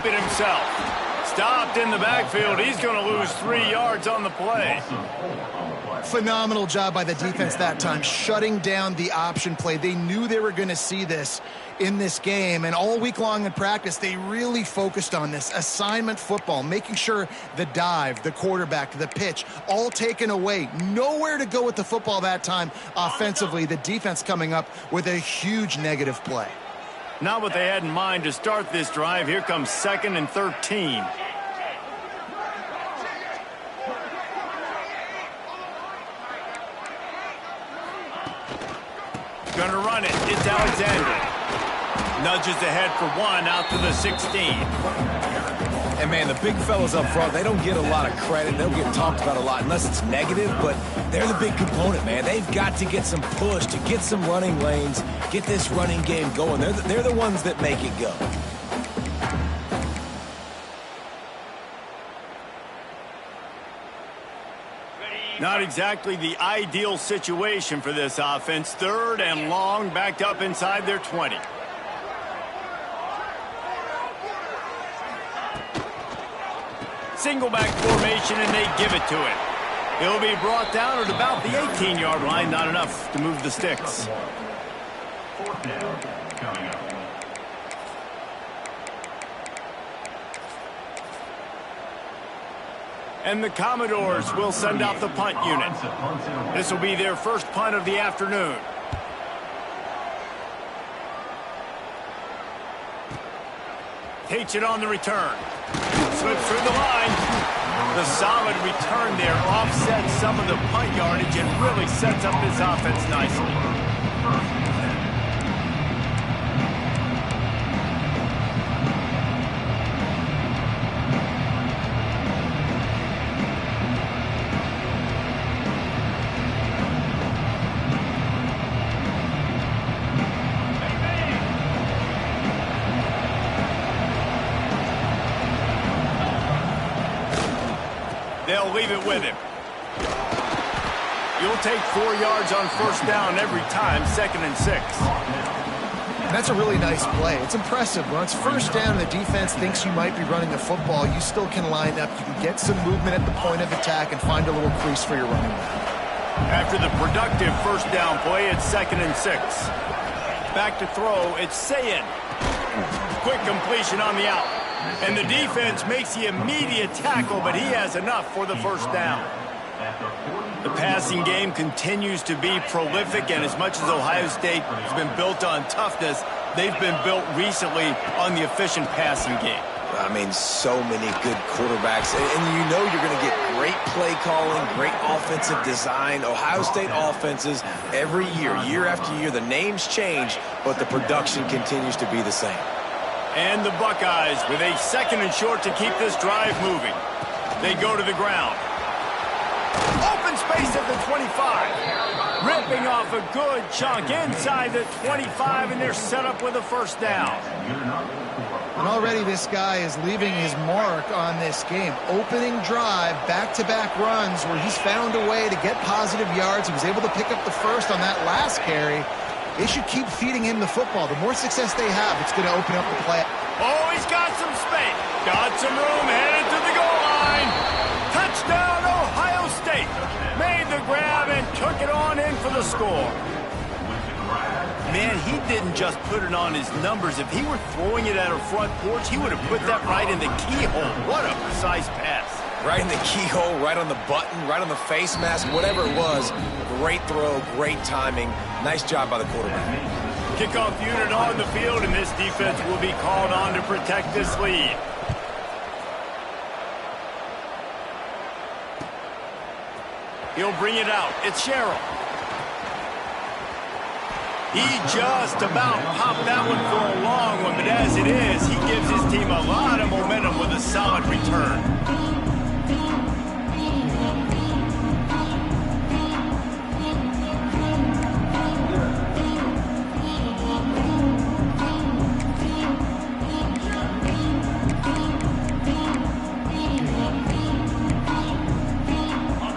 it himself. Stopped in the backfield. He's going to lose 3 yards on the play. Phenomenal job by the defense that time, shutting down the option play. They knew they were going to see this in this game, and all week long in practice, they really focused on this assignment football, making sure the dive, the quarterback, the pitch, all taken away. Nowhere to go with the football that time offensively. The defense coming up with a huge negative play. Not what they had in mind to start this drive. Here comes 2nd and 13. Gonna run it. It's Alexander. Nudges ahead for 1 out to the 16. And, man, the big fellas up front, they don't get a lot of credit. They don't get talked about a lot unless it's negative, but they're the big component, man. They've got to get some push, to get some running lanes, get this running game going. They're the ones that make it go. Not exactly the ideal situation for this offense. 3rd and long, backed up inside their 20. Single back formation, and they give it to it. He'll be brought down at about the 18-yard line. Not enough to move the sticks. 4th down coming up. And the Commodores will send out the punt unit. This will be their first punt of the afternoon. Takes it on the return. Slips through the line. The solid return there offsets some of the punt yardage and really sets up this offense nicely. They'll leave it with him. You'll take 4 yards on 1st down every time, 2nd and 6. That's a really nice play. It's impressive. When it's 1st down and the defense thinks you might be running the football, you still can line up. You can get some movement at the point of attack and find a little crease for your running back. After the productive 1st down play, it's 2nd and 6. Back to throw, it's Sayin. Quick completion on the out. And the defense makes the immediate tackle, but he has enough for the 1st down. The passing game continues to be prolific, and as much as Ohio State has been built on toughness, they've been built recently on the efficient passing game. I mean, so many good quarterbacks, and you know you're going to get great play calling, great offensive design. Ohio State offenses every year, year after year, the names change, but the production continues to be the same. And the Buckeyes with a 2nd and short to keep this drive moving. They go to the ground. Open space at the 25. Ripping off a good chunk inside the 25, and they're set up with a 1st down. And already this guy is leaving his mark on this game. Opening drive, back-to-back runs where he's found a way to get positive yards. He was able to pick up the 1st on that last carry. They should keep feeding him the football. The more success they have, it's going to open up the play. Oh, he's got some space. Got some room, headed to the goal line. Touchdown, Ohio State. Made the grab and took it on in for the score. Man, he didn't just put it on his numbers. If he were throwing it at a front porch, he would have put that right in the keyhole. What a precise pass. Right in the keyhole, right on the button, right on the face mask, whatever it was. Great throw, great timing. Nice job by the quarterback. Kickoff unit on the field, and this defense will be called on to protect this lead. He'll bring it out. It's Sherrill. He just about popped that one for a long one, but as it is, he gives his team a lot of momentum with a solid return.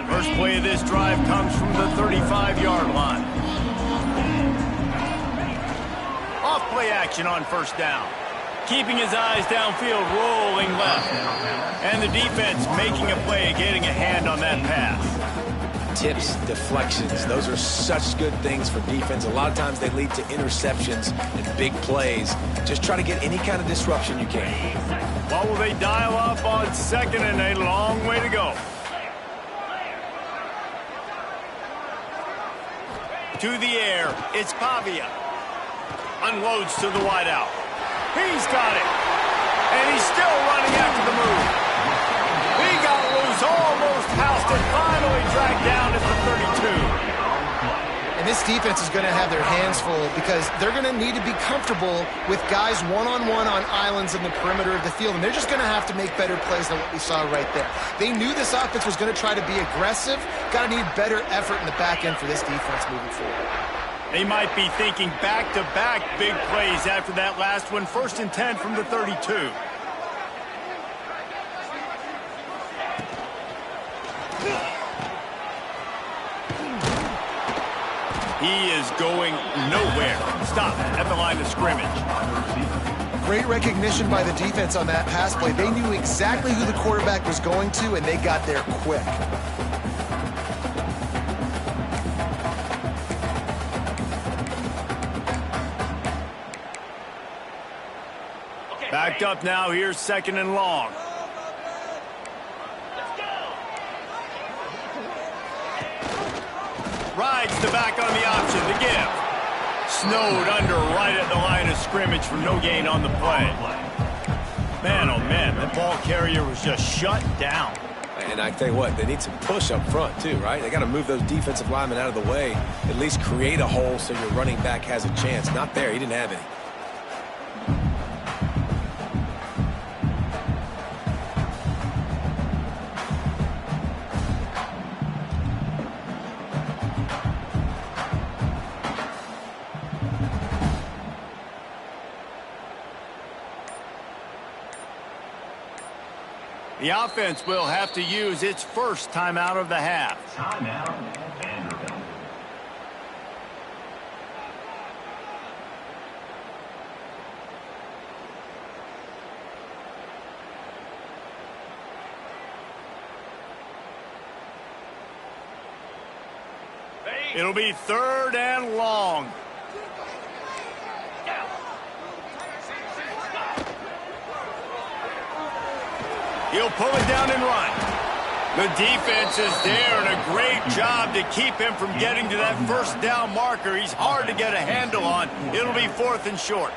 First play of this drive comes from the 35-yard line. Off play action on 1st down. keeping his eyes downfield, rolling left. And the defense making a play, getting a hand on that pass. Tips, deflections, those are such good things for defense. A lot of times they lead to interceptions and big plays. Just try to get any kind of disruption you can. What will they dial up on 2nd and a long way to go? To the air, it's Pavia. Unloads to the wideout. He's got it. And he's still running after the move. He got loose, almost housed it, finally dragged down at the 32. And this defense is going to have their hands full because they're going to need to be comfortable with guys one-on-one on islands in the perimeter of the field. And they're just going to have to make better plays than what we saw right there. They knew this offense was going to try to be aggressive. Got to need better effort in the back end for this defense moving forward. They might be thinking back-to-back big plays after that last one. 1st and 10 from the 32. He is going nowhere. Stop at the line of scrimmage. Great recognition by the defense on that pass play. They knew exactly who the quarterback was going to, and they got there quick. Backed up now. Here's 2nd and long. Rides the back on the option, the give. Snowed under right at the line of scrimmage for no gain on the play. Man, oh man, that ball carrier was just shut down. And I tell you what, they need some push up front too, right? They got to move those defensive linemen out of the way, at least create a hole so your running back has a chance. Not there, he didn't have any. The offense will have to use its first timeout of the half. Timeout, Vanderbilt. It'll be 3rd and long. He'll pull it down and run. The defense is there, and a great job to keep him from getting to that 1st down marker. He's hard to get a handle on. It'll be 4th and short.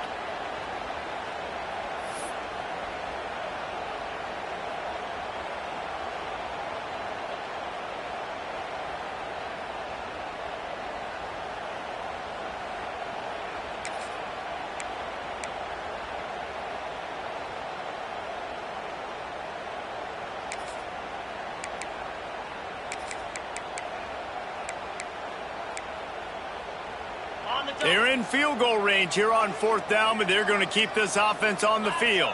They're in field goal range here on 4th down, but they're going to keep this offense on the field.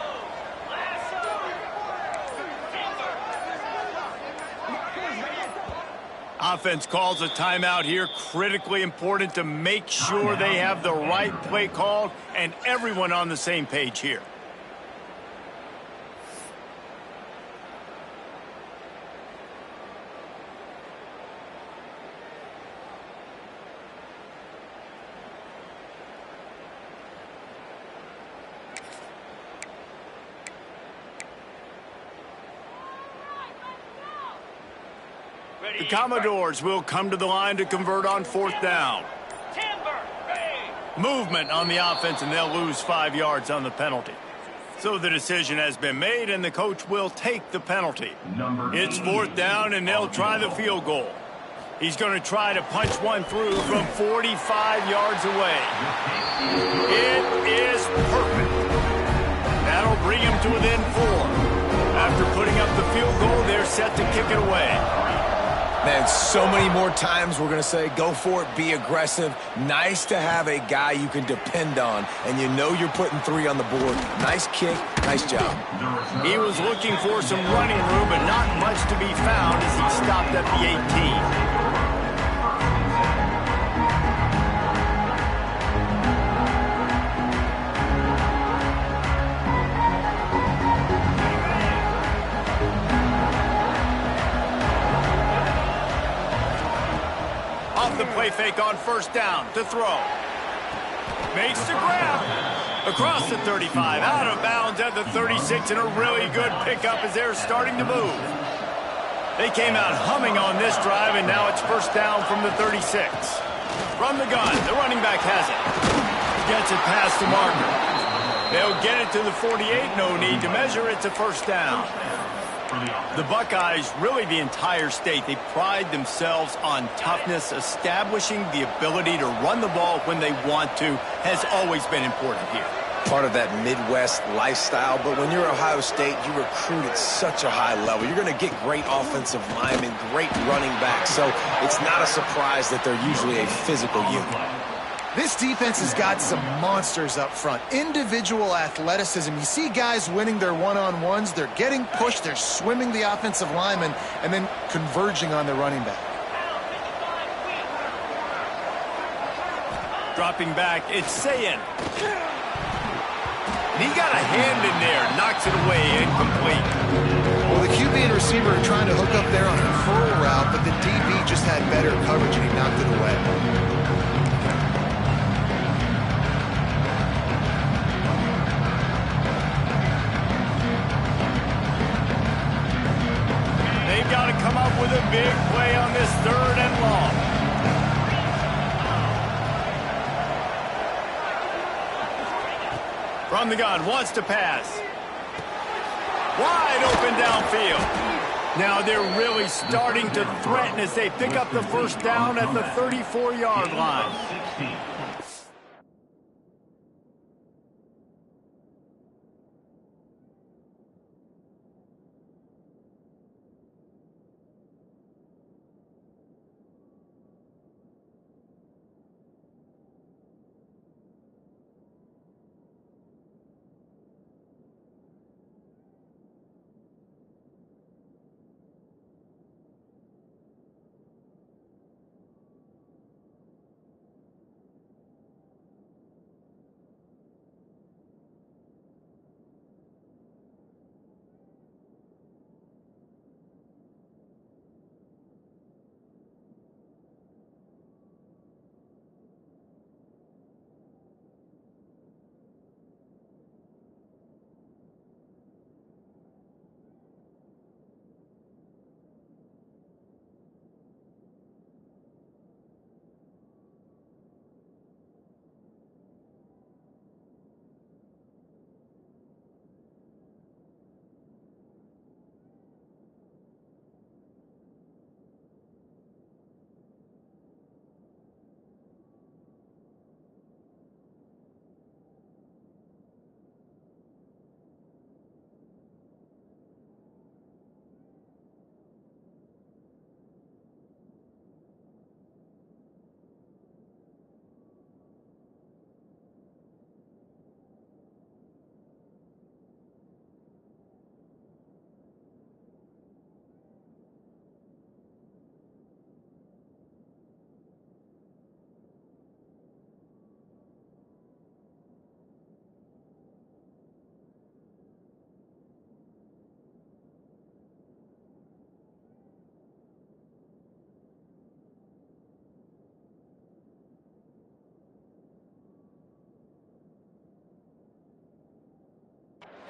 Offense calls a timeout here. Critically important to make sure they have the right play called and everyone on the same page here. The Commodores will come to the line to convert on 4th down. Movement on the offense, and they'll lose 5 yards on the penalty. So the decision has been made, and the coach will take the penalty. It's 4th down, and they'll try the field goal. He's going to try to punch one through from 45 yards away. It is perfect. That'll bring him to within 4. After putting up the field goal, they're set to kick it away. Man, so many more times we're going to say, go for it, be aggressive. Nice to have a guy you can depend on, and you know you're putting 3 on the board. Nice kick, nice job. He was looking for some running room, but not much to be found as he stopped at the 18. off the play fake on first down to throw. Makes the grab. Across the 35, out of bounds at the 36, and a really good pickup as they're starting to move. They came out humming on this drive, and now it's first down from the 36. From the gun, the running back has it. Gets it past the marker. They'll get it to the 48, no need to measure, it's a first down. The Buckeyes, really the entire state, they pride themselves on toughness. Establishing the ability to run the ball when they want to has always been important here. Part of that Midwest lifestyle, but when you're Ohio State, you recruit at such a high level. You're going to get great offensive linemen, great running backs, so it's not a surprise that they're usually a physical unit. This defense has got some monsters up front. Individual athleticism. You see guys winning their one-on-ones. They're getting pushed. They're swimming the offensive lineman and then converging on the running back. Dropping back, it's Sayin. He got a hand in there, knocks it away, incomplete. Well, the QB and receiver are trying to hook up there on a curl route, but the DB just had better coverage and he knocked it away. They've got to come up with a big play on this third and long. From the gun, wants to pass. Wide open downfield. Now they're really starting to threaten as they pick up the first down at the 34-yard line.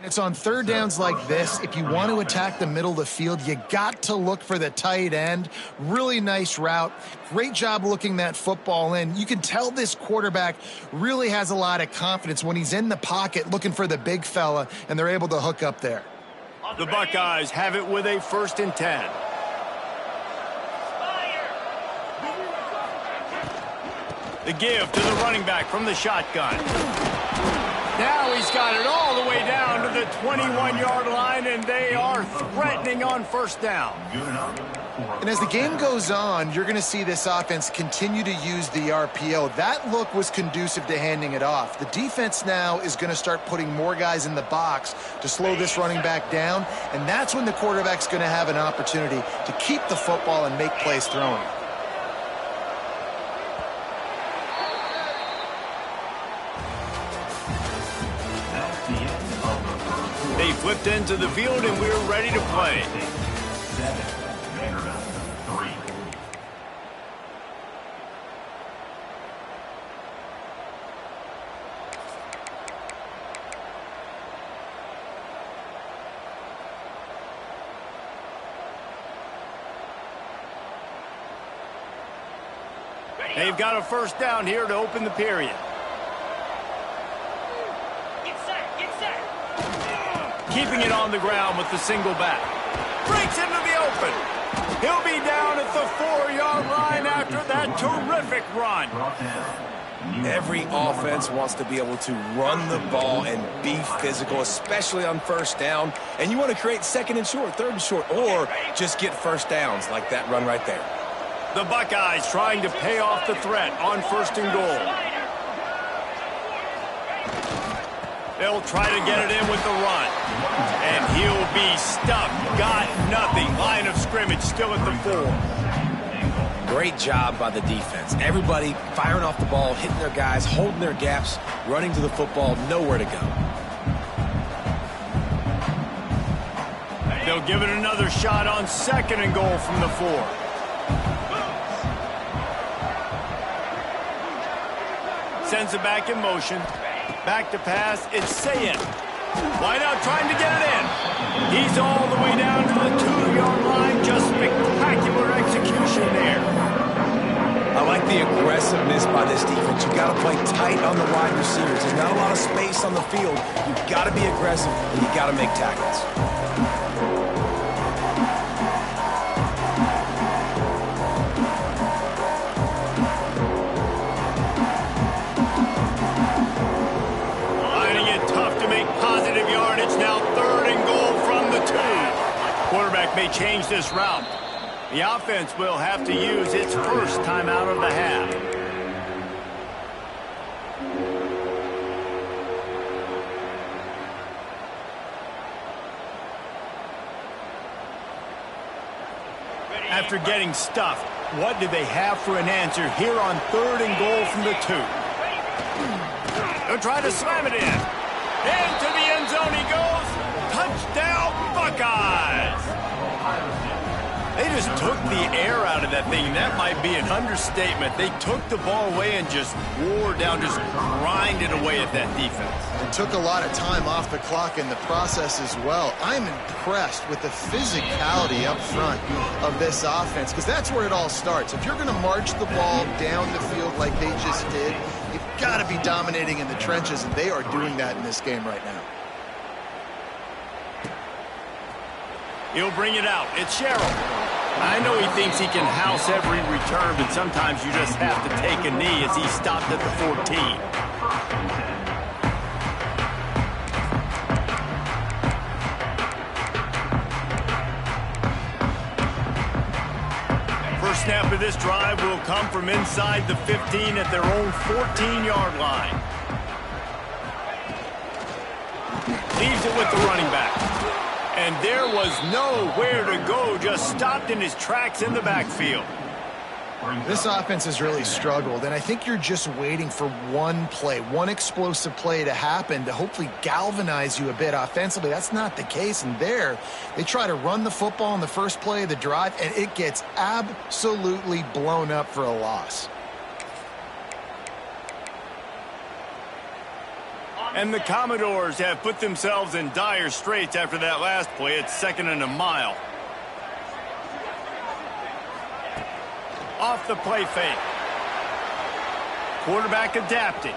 It's on third downs like this. If you want to attack the middle of the field, you got to look for the tight end. Really nice route. Great job looking that football in. You can tell this quarterback really has a lot of confidence when he's in the pocket looking for the big fella, and they're able to hook up there. The Buckeyes have it with a 1st and 10. The give to the running back from the shotgun. Now he's got it all the way down to the 21-yard line, and they are threatening on first down. And as the game goes on, you're going to see this offense continue to use the RPO. That look was conducive to handing it off. The defense now is going to start putting more guys in the box to slow this running back down, and that's when the quarterback's going to have an opportunity to keep the football and make plays throwing. They flipped into the field, and we're ready to play. They've got a first down here to open the period. Keeping it on the ground with the single back. Breaks into the open. He'll be down at the 4-yard line after that terrific run. Every offense wants to be able to run the ball and be physical, especially on first down. And you want to create second and short, third and short, or just get first downs like that run right there. The Buckeyes trying to pay off the threat on first and goal. They'll try to get it in with the run. And he'll be stuck. Got nothing. Line of scrimmage still at the 4. Great job by the defense. Everybody firing off the ball, hitting their guys, holding their gaps, running to the football, nowhere to go. They'll give it another shot on second and goal from the 4. Sends it back in motion. Back to pass, it's Sayin. Wide out trying to get it in. He's all the way down to the 2-yard line. Just spectacular execution there. I like the aggressiveness by this defense. You've got to play tight on the wide receivers. There's not a lot of space on the field. You've got to be aggressive, and you've got to make tackles. Quarterback may change this route. The offense will have to use its first timeout of the half. After getting stuffed, what do they have for an answer here on third and goal from the 2? They'll try to slam it in. Into the end zone he goes. Touchdown, Buckeyes! They just took the air out of that thing. That might be an understatement. They took the ball away and just wore down, just grinded away at that defense. It took a lot of time off the clock in the process as well. I'm impressed with the physicality up front of this offense, because that's where it all starts. If you're going to march the ball down the field like they just did, you've got to be dominating in the trenches, and they are doing that in this game right now. He'll bring it out. It's Sherrill. I know he thinks he can house every return, but sometimes you just have to take a knee as he stopped at the 14. First snap of this drive will come from inside the 15 at their own 14-yard line. Leaves it with the running back. And there was nowhere to go, just stopped in his tracks in the backfield. This offense has really struggled, and I think you're just waiting for one play, one explosive play to happen to hopefully galvanize you a bit offensively. That's not the case, and there they try to run the football in the first play of the drive, and it gets absolutely blown up for a loss. And the Commodores have put themselves in dire straits after that last play. It's second and a mile. Off the play fake. Quarterback adapting.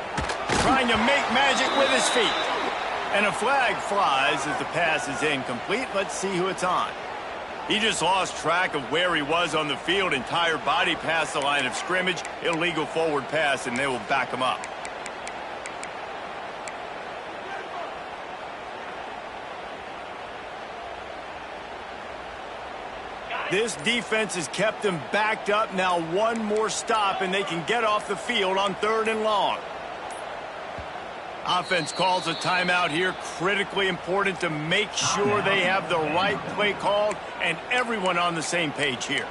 Trying to make magic with his feet. And a flag flies as the pass is incomplete. Let's see who it's on. He just lost track of where he was on the field. Entire body past the line of scrimmage. Illegal forward pass, and they will back him up. This defense has kept them backed up. Now one more stop, and they can get off the field on third and long. Offense calls a timeout here. Critically important to make sure they have the right play called and everyone on the same page here.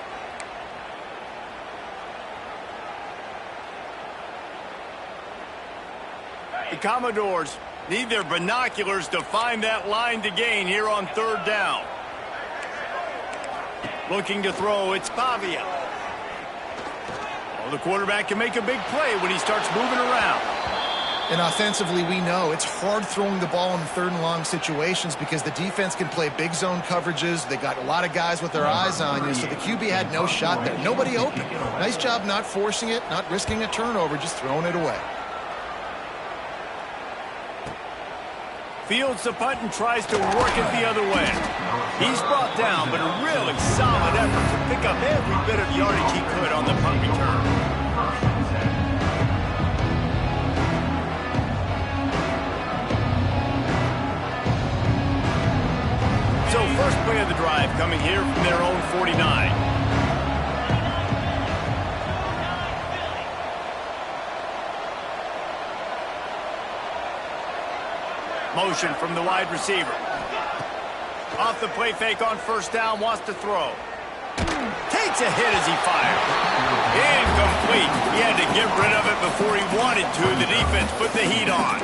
The Commodores need their binoculars to find that line to gain here on third down. Looking to throw, it's Pavia. Oh, the quarterback can make a big play when he starts moving around. And offensively, we know it's hard throwing the ball in third and long situations because the defense can play big zone coverages. They got a lot of guys with their eyes on you, so the QB had no shot there. Nobody open. Nice job not forcing it, not risking a turnover, just throwing it away. Fields the punt and tries to work it the other way. He's brought down, but a really solid effort to pick up every bit of yardage he could on the punt return. So first play of the drive coming here from their own 49. Motion from the wide receiver. Off the play fake on first down, wants to throw. Takes a hit as he fired. Incomplete. He had to get rid of it before he wanted to. The defense put the heat on.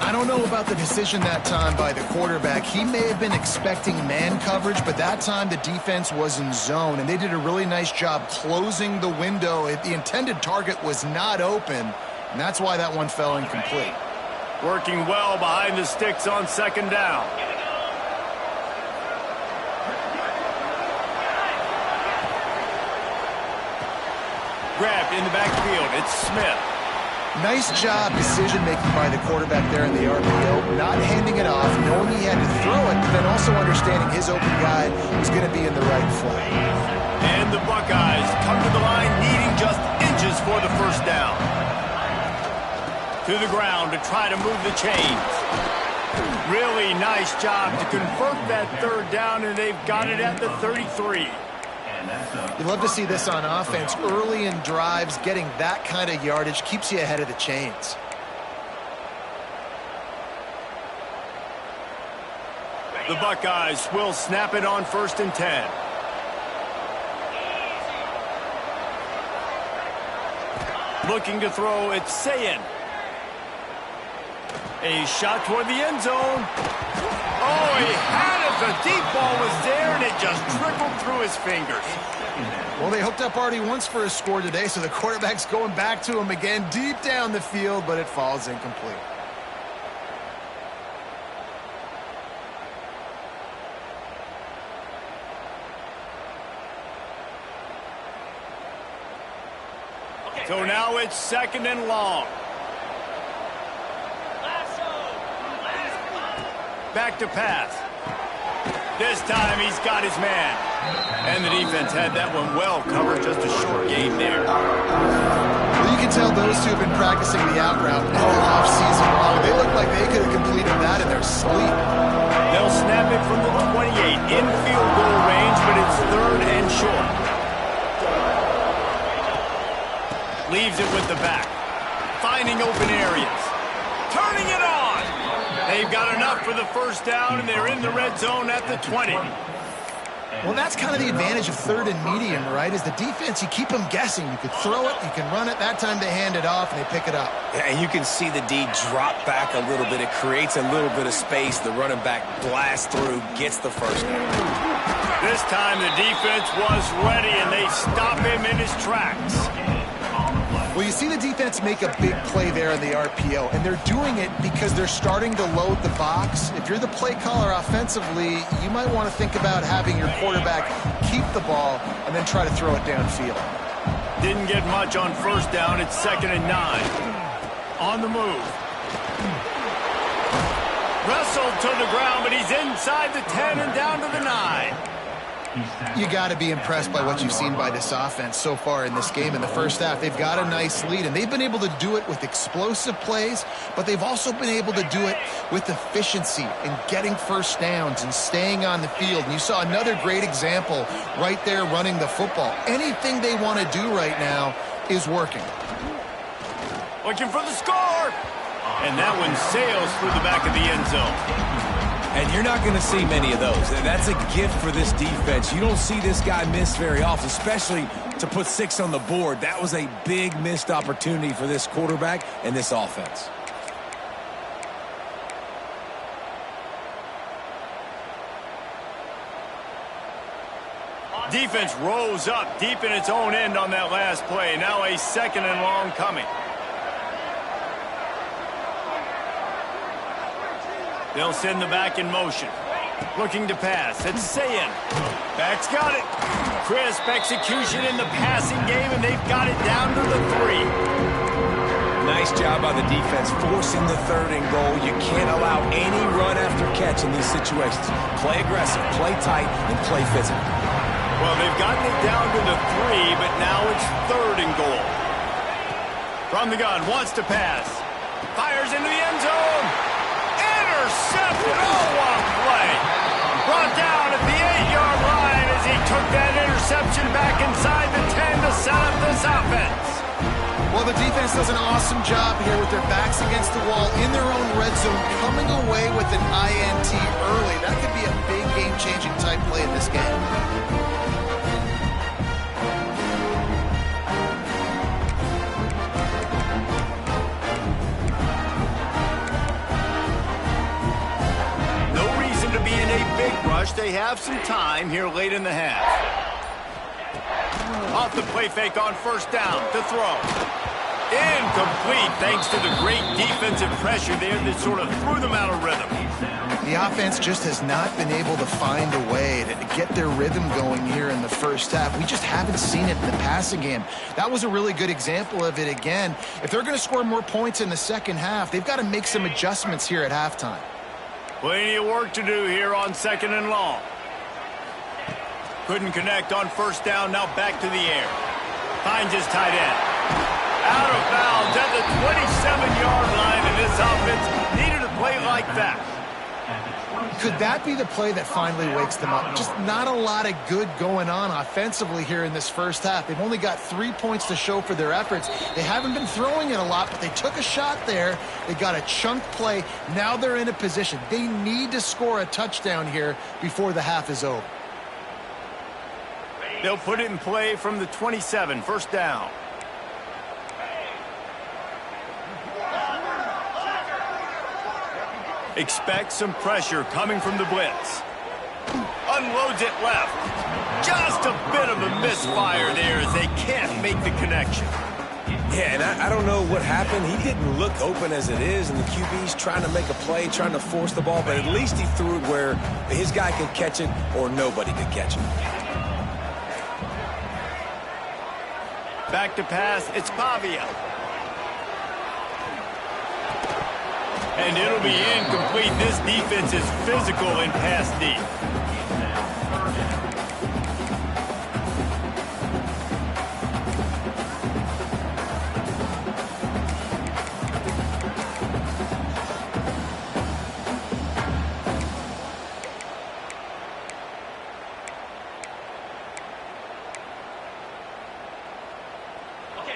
I don't know about the decision that time by the quarterback. He may have been expecting man coverage, but that time the defense was in zone, and they did a really nice job closing the window. The intended target was not open, and that's why that one fell incomplete. Working well behind the sticks on second down. Grabbed in the backfield. It's Smith. Nice job decision-making by the quarterback there in the RPO, not handing it off, knowing he had to throw it, but then also understanding his open guy was going to be in the right flat. And the Buckeyes come to the line needing just inches for the first down. To the ground to try to move the chains. Really nice job to convert that third down, and they've got it at the 33. You love to see this on offense. Early in drives, getting that kind of yardage keeps you ahead of the chains. The Buckeyes will snap it on 1st and 10. Looking to throw, it's Sayin. A shot toward the end zone. Oh, he had it. The deep ball was there, and it just trickled through his fingers. Well, they hooked up already once for a score today, so the quarterback's going back to him again deep down the field, but it falls incomplete. So now it's 2nd and long. Back to pass. This time he's got his man. And the defense had that one well covered. Just a short game there. Well, you can tell those two have been practicing the out route all offseason long. They look like they could have completed that in their sleep. They'll snap it from the 28 in field goal range, but it's 3rd and short. Leaves it with the back. Finding open areas. Turning it on. They've got enough for the first down, and they're in the red zone at the 20. Well, that's kind of the advantage of 3rd and medium, right? Is the defense, you keep them guessing. You could throw it, you can run it. That time they hand it off, and they pick it up. Yeah, and you can see the D drop back a little bit. It creates a little bit of space. The running back blasts through, gets the first down. This time the defense was ready, and they stop him in his tracks. Well, you see the defense make a big play there in the RPO, and they're doing it because they're starting to load the box. If you're the play caller offensively, you might want to think about having your quarterback keep the ball and then try to throw it downfield. Didn't get much on first down. It's 2nd and 9. On the move. Wrestled to the ground, but he's inside the 10 and down to the 9. You got to be impressed by what you've seen by this offense so far in this game. In the first half, they've got a nice lead, and they've been able to do it with explosive plays, but they've also been able to do it with efficiency and getting first downs and staying on the field. And you saw another great example right there running the football. Anything they want to do right now is working. Looking for the score. And that one sails through the back of the end zone. And you're not going to see many of those. That's a gift for this defense. You don't see this guy miss very often, especially to put 6 on the board. That was a big missed opportunity for this quarterback and this offense. Defense rose up deep in its own end on that last play. Now a 2nd and long coming. They'll send the back in motion. Looking to pass. It's Sayin. Back's got it. Crisp execution in the passing game, and they've got it down to the 3. Nice job by the defense forcing the 3rd and goal. You can't allow any run after catch in these situations. Play aggressive, play tight, and play physical. Well, they've gotten it down to the 3, but now it's 3rd and goal. From the gun, wants to pass. Fires into the end zone. Intercepted. Oh, what a play. Brought down at the 8-yard line as he took that interception back inside the 10 to set up this offense. Well, the defense does an awesome job here with their backs against the wall in their own red zone, coming away with an INT early. That could be a big game-changing type play in this game. No reason to be in a big rush. They have some time here late in the half. Off the play fake on 1st down to throw. Incomplete thanks to the great defensive pressure there that sort of threw them out of rhythm. The offense just has not been able to find a way to get their rhythm going here in the first half. We just haven't seen it in the passing game. That was a really good example of it again. If they're going to score more points in the second half, they've got to make some adjustments here at halftime. Plenty of work to do here on 2nd and long. Couldn't connect on 1st down, now back to the air. Finds his tight end. Out of bounds at the 27-yard line, and this offense needed a play like that. Could that be the play that finally wakes them up? Just not a lot of good going on offensively here in this first half. They've only got 3 points to show for their efforts. They haven't been throwing it a lot, but they took a shot there. They got a chunk play. Now they're in a position. They need to score a touchdown here before the half is over. They'll put it in play from the 27, 1st down. Expect some pressure coming from the blitz. Unloads it left. Just a bit of a misfire there as they can't make the connection. Yeah, and I don't know what happened. He didn't look open as it is, and the QB's trying to make a play, trying to force the ball, but at least he threw it where his guy could catch it or nobody could catch it. Back to pass, it's Pavia. And it'll be incomplete. This defense is physical in pass deep.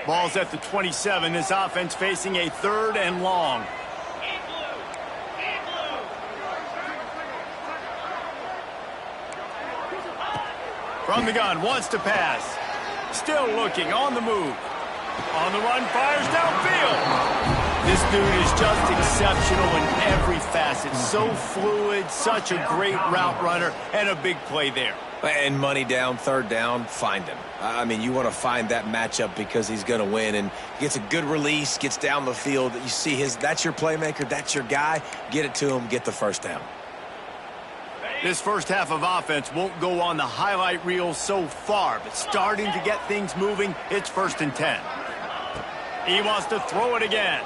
Ball's at the 27. This offense facing a 3rd and long. From the gun, wants to pass. Still looking, on the move. On the run, fires downfield. This dude is just exceptional in every facet. So fluid, such a great route runner, and a big play there. And money down, 3rd down, find him. I mean, you want to find that matchup because he's going to win, and gets a good release, gets down the field. You see that's your playmaker, that's your guy. Get it to him, get the 1st down. This first half of offense won't go on the highlight reel so far, but starting to get things moving, it's 1st and 10. He wants to throw it again.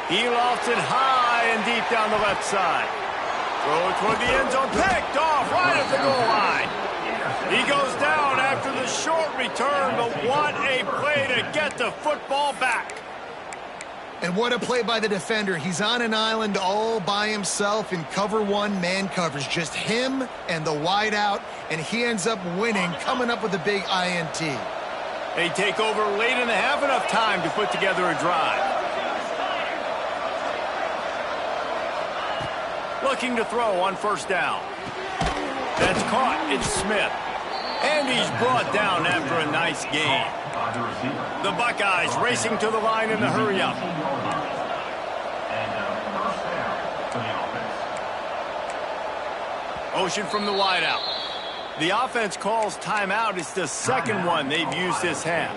He lofts it high and deep down the left side. Throw it toward the end zone, picked off right at the goal line. He goes down after the short return, but what a play to get the football back. And what a play by the defender. He's on an island all by himself in cover 1 man coverage. Just him and the wideout, and he ends up winning, coming up with a big INT. They take over late in the half, enough time to put together a drive. Looking to throw on 1st down. That's caught. It's Smith. And he's brought down after a nice gain. The Buckeyes racing to the line in the hurry-up. Motion from the wideout. The offense calls timeout. It's the 2nd one they've used this half.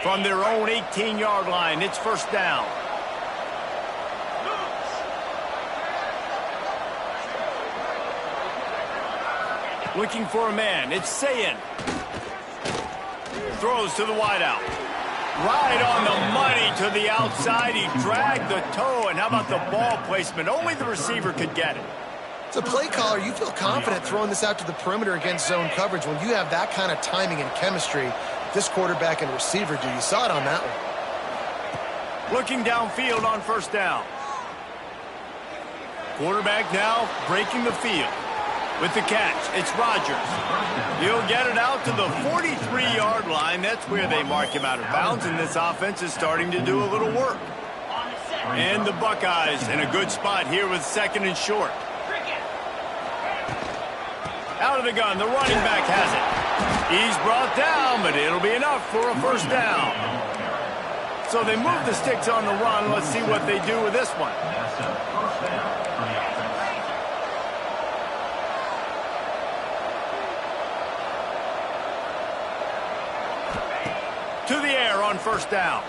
From their own 18-yard line, it's first down. Looking for a man. It's Sayin. Throws to the wideout. Right on the money to the outside. He dragged the toe. And how about the ball placement? Only the receiver could get it. As a play caller, you feel confident throwing this out to the perimeter against zone coverage when you have that kind of timing and chemistry this quarterback and receiver do. You saw it on that one. Looking downfield on first down. Quarterback now breaking the field. With the catch, it's Rodgers. He'll get it out to the 43-yard line. That's where they mark him out of bounds, and this offense is starting to do a little work. And the Buckeyes in a good spot here with second and short. Out of the gun, the running back has it. He's brought down, but it'll be enough for a first down. So they move the sticks on the run. Let's see what they do with this one. To the air on first down.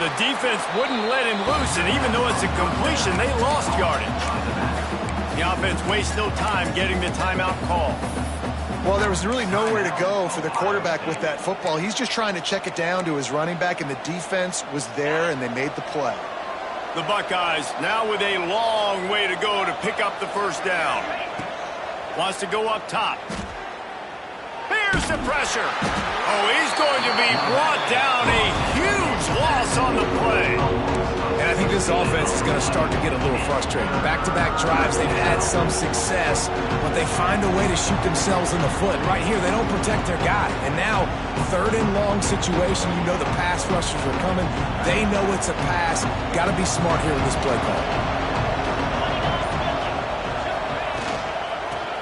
The defense wouldn't let him loose, and even though it's a completion, they lost yardage. The offense wastes no time getting the timeout call. Well, there was really nowhere to go for the quarterback with that football. He's just trying to check it down to his running back, and the defense was there, and they made the play. The Buckeyes now with a long way to go to pick up the first down. Wants to go up top. Here's the pressure. Oh, he's going to be brought down. A huge loss on the play. And I think this offense is going to start to get a little frustrated. Back-to-back drives, they've had some success, but they find a way to shoot themselves in the foot. Right here, they don't protect their guy. And now, third and long situation, you know the pass rushers are coming. They know it's a pass. Got to be smart here with this play call.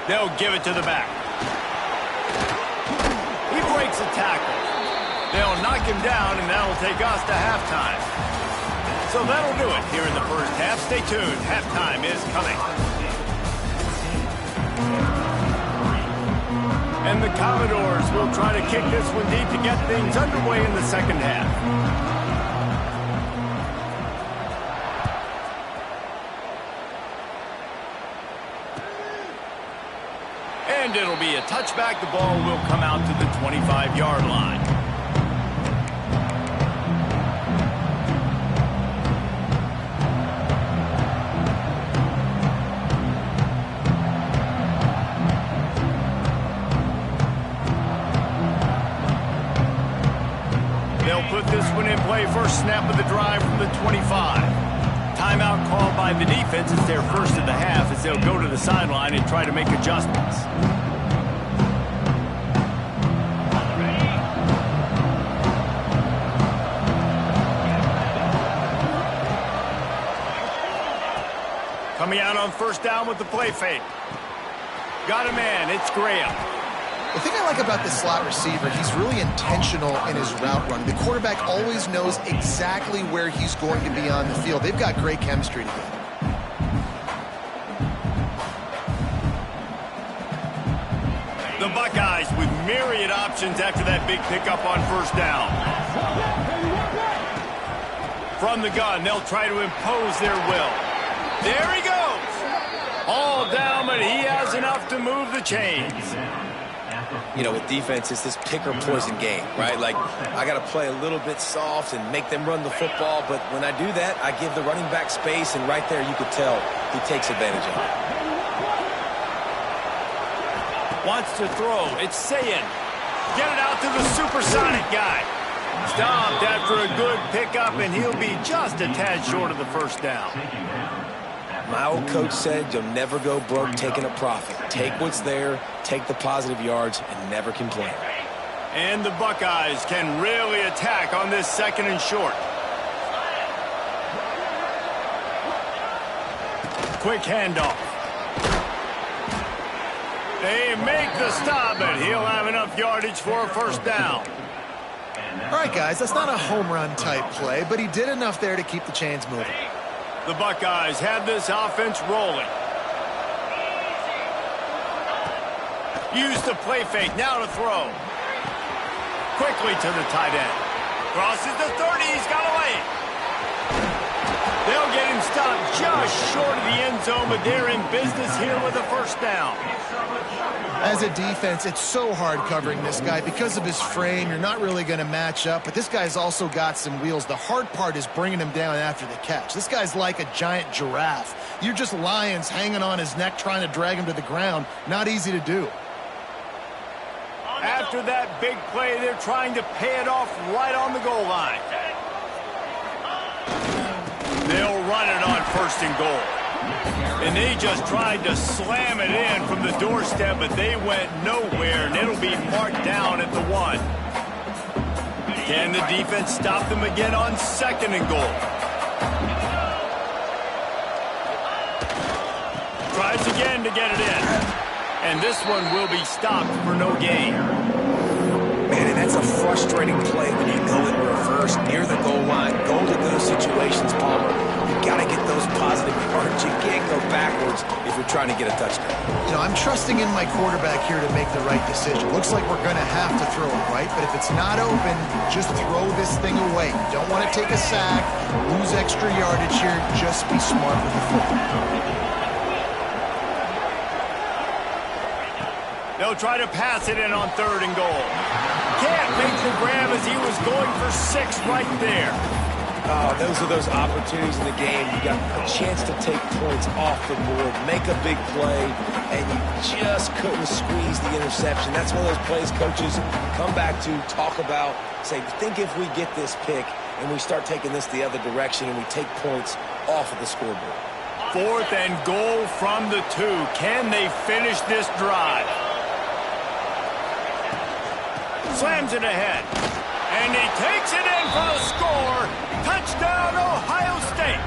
They'll give it to the back. He breaks a tackle. They'll knock him down, and that'll take us to halftime. So that'll do it here in the first half. Stay tuned. Halftime is coming. And the Commodores will try to kick this one deep to get things underway in the second half. And it'll be a touchback. The ball will come out to the 25-yard line. They'll put this one in play. First snap of the drive from the 25. Timeout called by the defense. It's their first of the half as they'll go to the sideline and try to make adjustments. Coming out on first down with the play fake. Got a man. It's Graham. The thing I like about this slot receiver, he's really intentional in his route running. The quarterback always knows exactly where he's going to be on the field. They've got great chemistry together. The Buckeyes with myriad options after that big pickup on first down. From the gun, they'll try to impose their will. There he goes. All down, but he has enough to move the chains. You know, with defense, it's this pick-or-poison game, right? Like, I got to play a little bit soft and make them run the football, but when I do that, I give the running back space, and right there you could tell he takes advantage of it. Wants to throw. It's Sayin. Get it out to the supersonic guy. Stopped after a good pickup, and he'll be just a tad short of the first down. My old coach said you'll never go broke taking a profit. Take what's there, take the positive yards, and never complain. And the Buckeyes can really attack on this second and short. Quick handoff. They make the stop, and he'll have enough yardage for a first down. All right, guys, that's not a home run type play, but he did enough there to keep the chains moving. The Buckeyes have this offense rolling. Use the play fake, now to throw. quickly to the tight end. Crosses the 30. He's got away. They'll get him stopped just short of the end zone, but they're in business here with a first down. As a defense, it's so hard covering this guy. Because of his frame, you're not really going to match up, but this guy's also got some wheels. The hard part is bringing him down after the catch. This guy's like a giant giraffe. You're just lions hanging on his neck trying to drag him to the ground. Not easy to do. After that big play, they're trying to pay it off right on the goal line. They'll run it on first and goal. And they just tried to slam it in from the doorstep, but they went nowhere, and it'll be marked down at the 1. Can the defense stop them again on second and goal? Tries again to get it in. And this one will be stopped for no gain. Man, and that's a frustrating play when you go in reverse near the goal line. Go to those situations, Palmer. You got to get those positive yards. You can't go backwards if you're trying to get a touchdown. You know, I'm trusting in my quarterback here to make the right decision. Looks like we're going to have to throw it, right? But if it's not open, just throw this thing away. You don't want to take a sack, lose extra yardage here. Just be smart with the football. They'll try to pass it in on third and goal. Can't make the grab as he was going for 6 right there. Oh, those are those opportunities in the game. You got a chance to take points off the board, make a big play, and you just couldn't squeeze the interception. That's one of those plays coaches come back to, talk about, say, think if we get this pick and we start taking this the other direction and we take points off of the scoreboard. 4th and goal from the 2. Can they finish this drive? Slams it ahead. And he takes it in for a score. Touchdown, Ohio State.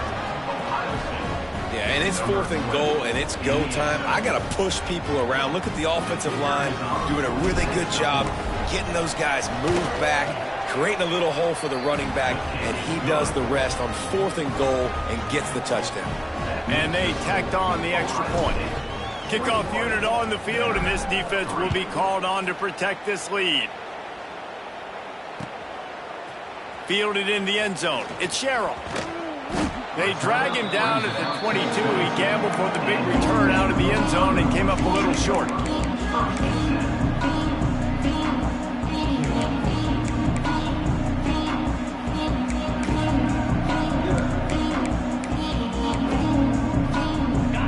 Yeah, and it's 4th and goal, and it's go time. I got to push people around. Look at the offensive line doing a really good job getting those guys moved back, creating a little hole for the running back, and he does the rest on 4th and goal and gets the touchdown. And they tacked on the extra point. Kickoff unit on the field, and this defense will be called on to protect this lead. Fielded in the end zone. It's Sherrill. They drag him down at the 22. He gambled for the big return out of the end zone and came up a little short.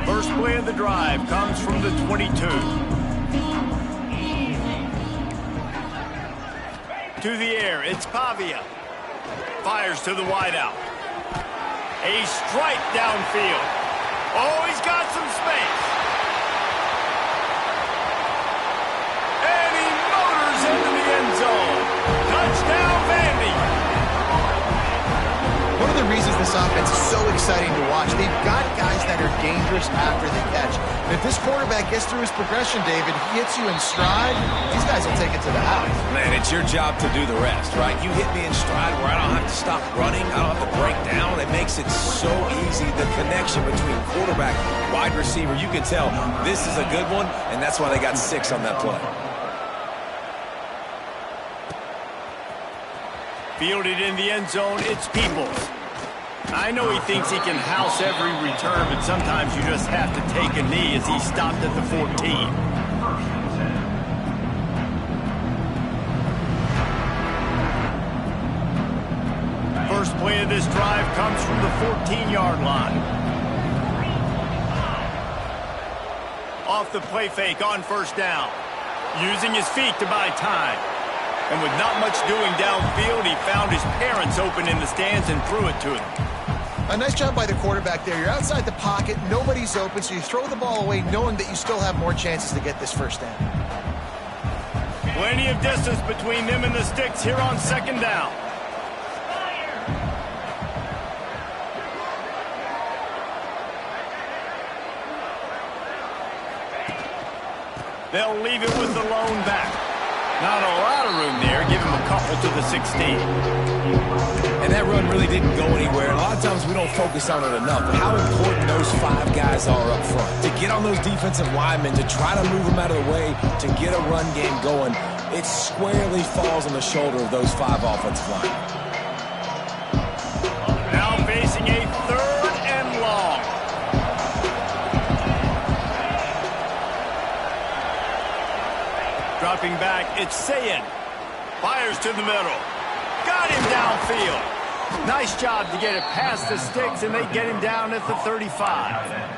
First play of the drive comes from the 22. To the air, it's Pavia. Fires to the wideout. A strike downfield. Oh, he's got some space. And he motors into the end zone. Touchdown, Vandy. One of the reasons this offense is so exciting to watch, they've got guys that are dangerous after the catch. And if this quarterback gets through his progression, David, he hits you in stride, these guys will take it to the house. Man, it's your job to do the rest, right? You hit me in stride where I don't have to stop running, I don't have to break down. It makes it so easy, the connection between quarterback, wide receiver. You can tell this is a good one, and that's why they got 6 on that play. Fielded in the end zone, it's Peoples. I know he thinks he can house every return, but sometimes you just have to take a knee as he stopped at the 14. First play of this drive comes from the 14-yard line. Off the play fake on first down. Using his feet to buy time. And with not much doing downfield, he found his parents open in the stands and threw it to them. A nice job by the quarterback there. You're outside the pocket, nobody's open, so you throw the ball away knowing that you still have more chances to get this first down. Plenty of distance between them and the sticks here on second down. They'll leave it with the lone back. Not a lot of room there. Give him a couple to the 16. And that run really didn't go anywhere. A lot of times we don't focus on it enough, but how important those 5 guys are up front. To get on those defensive linemen, to try to move them out of the way, to get a run game going. it squarely falls on the shoulder of those 5 offensive linemen. Now facing a 3rd and long. Dropping back, it's Sayin. Fires to the middle. Got him downfield. Nice job to get it past the sticks, and they get him down at the 35.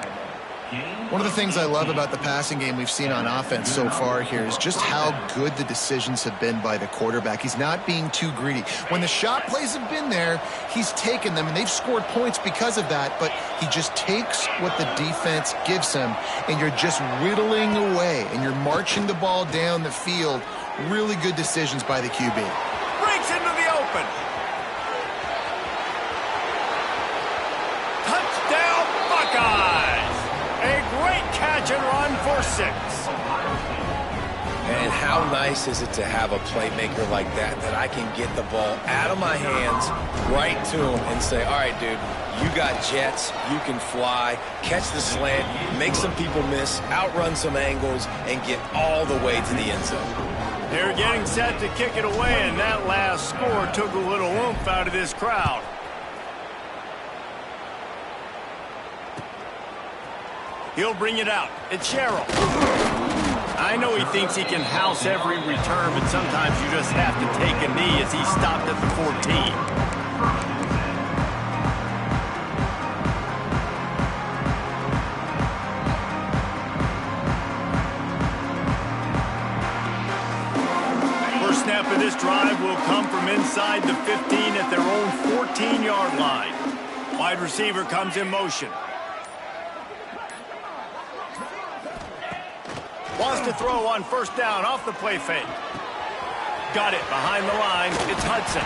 One of the things I love about the passing game we've seen on offense so far here is just how good the decisions have been by the quarterback. He's not being too greedy. When the shot plays have been there, he's taken them, and they've scored points because of that, but he just takes what the defense gives him, and you're just whittling away, and you're marching the ball down the field. Really good decisions by the QB. Breaks into the open. Touchdown, Buckeyes! A great catch and run for 6. And how nice is it to have a playmaker like that I can get the ball out of my hands right to him and say, all right, dude, you got jets, you can fly, catch the slant, make some people miss, outrun some angles, and get all the way to the end zone. They're getting set to kick it away, and that last score took a little oomph out of this crowd. He'll bring it out. It's Sherrill. I know he thinks he can house every return, but sometimes you just have to take a knee as he stopped at the 14. First snap of this drive will come from inside the 15 at their own 14-yard line. Wide receiver comes in motion. Wants to throw on first down off the play fake. Got it behind the line. It's Hudson.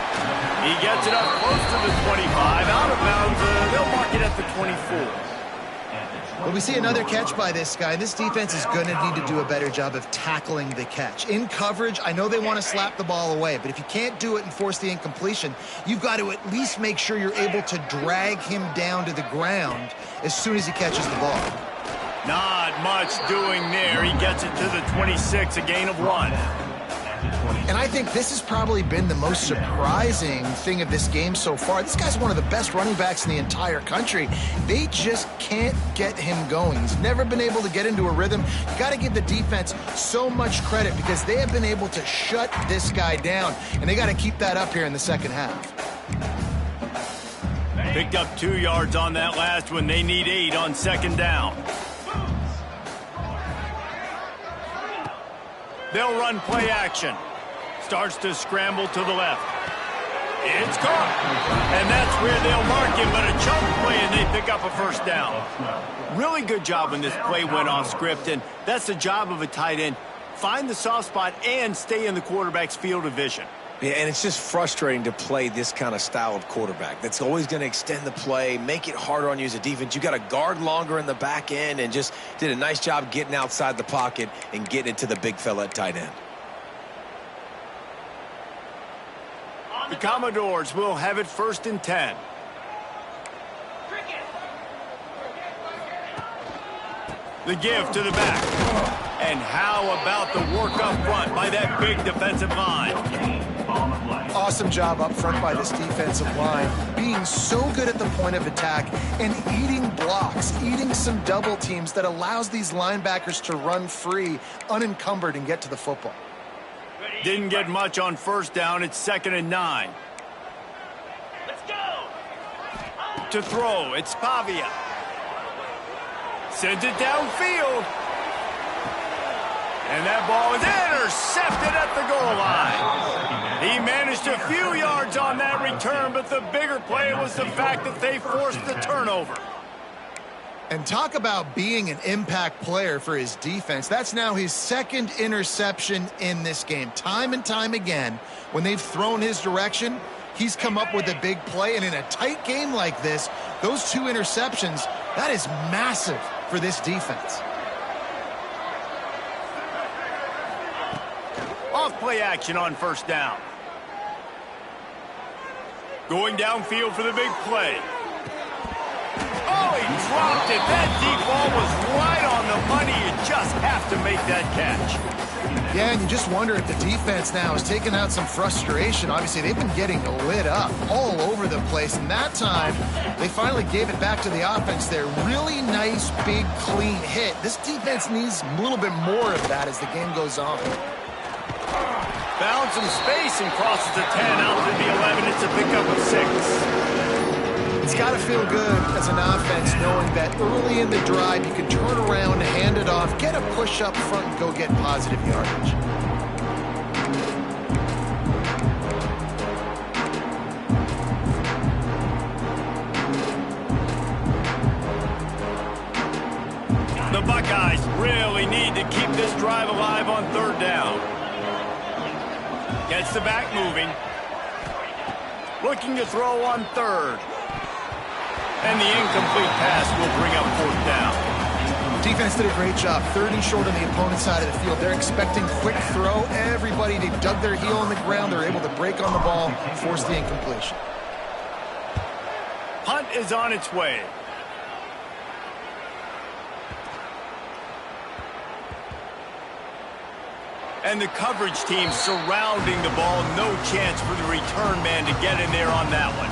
He gets it up close to the 25. Out of bounds. They'll mark it at the 24. Well, we see another catch by this guy. This defense is going to need to do a better job of tackling the catch. In coverage, I know they want to slap the ball away, but if you can't do it and force the incompletion, you've got to at least make sure you're able to drag him down to the ground as soon as he catches the ball. Not much doing there. He gets it to the 26, a gain of 1. And I think this has probably been the most surprising thing of this game so far. This guy's one of the best running backs in the entire country. They just can't get him going. He's never been able to get into a rhythm. You got to give the defense so much credit because they have been able to shut this guy down, and they got to keep that up here in the second half. Picked up 2 yards on that last one. They need 8 on second down. They'll run play action. Starts to scramble to the left. It's caught. And that's where they'll mark him, but a chunk play, and they pick up a first down. Really good job when this play went off script, and that's the job of a tight end. Find the soft spot and stay in the quarterback's field of vision. Yeah, and it's just frustrating to play this kind of style of quarterback. That's always going to extend the play, make it harder on you as a defense. You got to guard longer in the back end, and just did a nice job getting outside the pocket and getting into the big fella at tight end. The Commodores will have it 1st and 10. The give to the back. And how about the work up front by that big defensive line? Awesome job up front by this defensive line, being so good at the point of attack and eating blocks, eating some double teams that allows these linebackers to run free, unencumbered, and get to the football. Didn't get much on first down. It's 2nd and 9. Let's go. To throw, it's Pavia. Sends it downfield. And that ball is intercepted at the goal line. He managed a few yards on that return, but the bigger play was the fact that they forced the turnover. And talk about being an impact player for his defense. That's now his 2nd interception in this game. Time and time again, when they've thrown his direction, he's come up with a big play. And in a tight game like this, those 2 interceptions, that is massive for this defense. Off play action on first down. Going downfield for the big play. Oh, he dropped it. That deep ball was right on the money. You just have to make that catch. Yeah, and you just wonder if the defense now is taking out some frustration. Obviously, they've been getting lit up all over the place, and that time, they finally gave it back to the offense there. Really nice, big, clean hit. This defense needs a little bit more of that as the game goes on. Found some space and crosses the 10 out to the 11. It's a pickup of 6. It's got to feel good as an offense knowing that early in the drive you can turn around, hand it off, get a push up front, and go get positive yardage. The Buckeyes really need to keep this drive alive on 3rd down. Gets the back moving. Looking to throw on 3rd. And the incomplete pass will bring up 4th down. Defense did a great job. 3rd and short on the opponent's side of the field. They're expecting quick throw. Everybody, they dug their heel on the ground. They're able to break on the ball, force the incompletion. Punt is on its way. And the coverage team surrounding the ball. No chance for the return man to get in there on that one.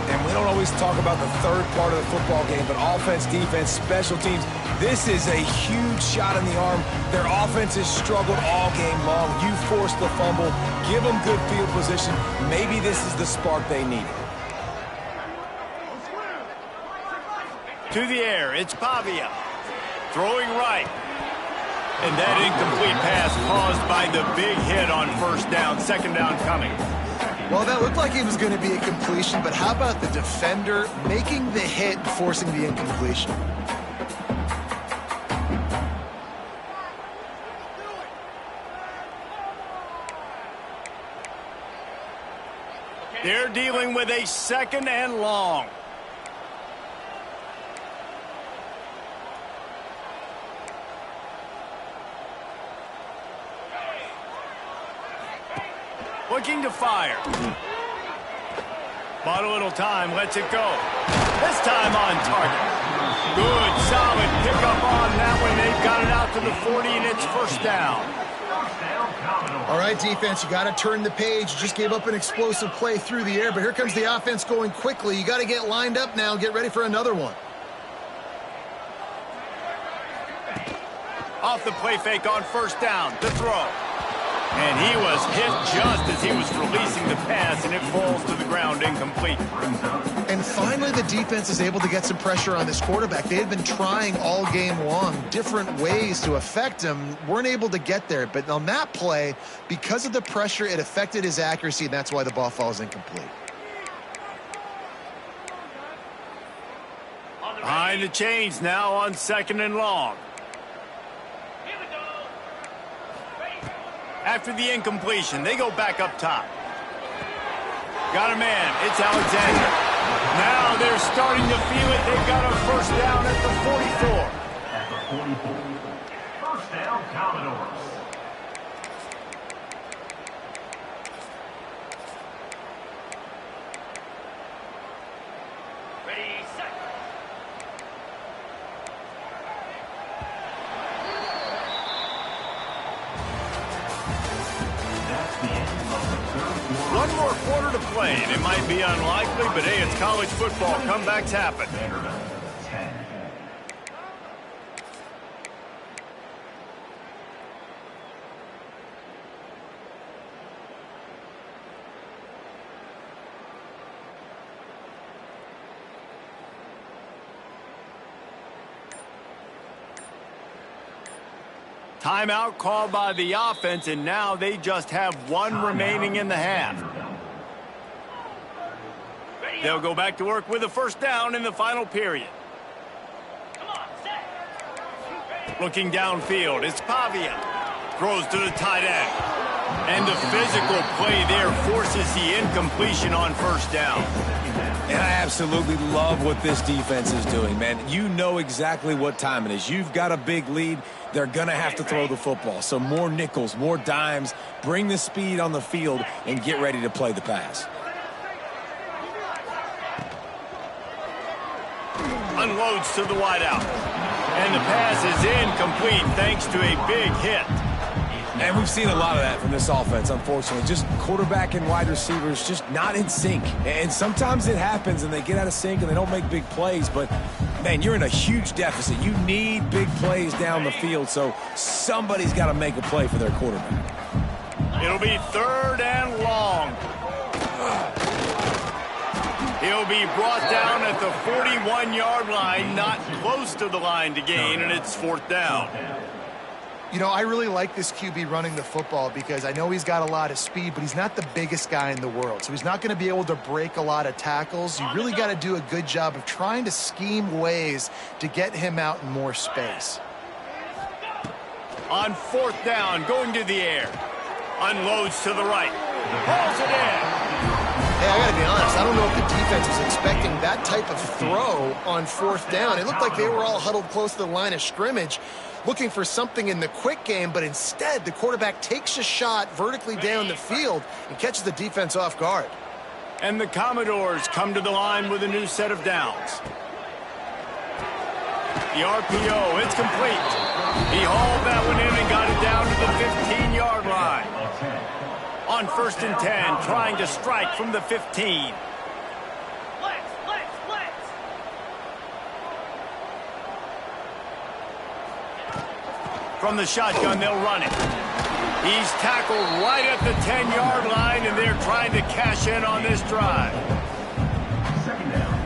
And we don't always talk about the third part of the football game, but offense, defense, special teams, this is a huge shot in the arm. Their offense has struggled all game long. You force the fumble, give them good field position. Maybe this is the spark they needed. To the air, it's Pavia. Throwing right. And that incomplete pass caused by the big hit on 1st down, 2nd down coming. Well, that looked like it was going to be a completion, but how about the defender making the hit and forcing the incompletion? They're dealing with a 2nd and long. Looking to fire. Bought a little time, lets it go. This time on target. Good, solid pickup on that one. They've got it out to the 40, and it's 1st down. All right, defense, you got to turn the page. You just gave up an explosive play through the air, but here comes the offense going quickly. You got to get lined up now, get ready for another one. Off the play fake on 1st down to throw. And he was hit just as he was releasing the pass, and it falls to the ground incomplete. And finally, the defense is able to get some pressure on this quarterback. They had been trying all game long, different ways to affect him, weren't able to get there. But on that play, because of the pressure, it affected his accuracy, and that's why the ball falls incomplete. Behind the chains now on 2nd and long. After the incompletion, they go back up top. Got a man. It's Alexander. Now they're starting to feel it. They've got a 1st down at the 44. At the 44. 1st down, Commodores. Ready, set. One more quarter to play, and it might be unlikely, but hey, it's college football. Comebacks happen. Timeout called by the offense, and now they just have one remaining in the half. They'll go back to work with a 1st down in the final period. Looking downfield, it's Pavia. Throws to the tight end. And the physical play there forces the incompletion on 1st down. And I absolutely love what this defense is doing, man. You know exactly what time it is. You've got a big lead. They're going to have to throw the football. So more nickels, more dimes, bring the speed on the field, and get ready to play the pass. Unloads to the wideout. And the pass is incomplete thanks to a big hit. And we've seen a lot of that from this offense, unfortunately. Just quarterback and wide receivers just not in sync. And sometimes it happens and they get out of sync and they don't make big plays. But, man, you're in a huge deficit. You need big plays down the field, so somebody's got to make a play for their quarterback. It'll be 3rd and long. He'll be brought down at the 41-yard line, not close to the line to gain, and it's 4th down. You know, I really like this QB running the football because I know he's got a lot of speed, but he's not the biggest guy in the world. So he's not going to be able to break a lot of tackles. You really got to do a good job of trying to scheme ways to get him out in more space. On 4th down, going to the air. Unloads to the right. Hauls it in. Hey, I got to be honest, I don't know if the defense was expecting that type of throw on 4th down. It looked like they were all huddled close to the line of scrimmage, looking for something in the quick game, but instead the quarterback takes a shot vertically down the field and catches the defense off guard. And the Commodores come to the line with a new set of downs. The RPO, it's complete. He hauled that one in and got it down to the 15-yard line. On 1st and 10, trying to strike from the 15. From the shotgun, they'll run it. He's tackled right at the 10-yard line, and they're trying to cash in on this drive. 2nd down.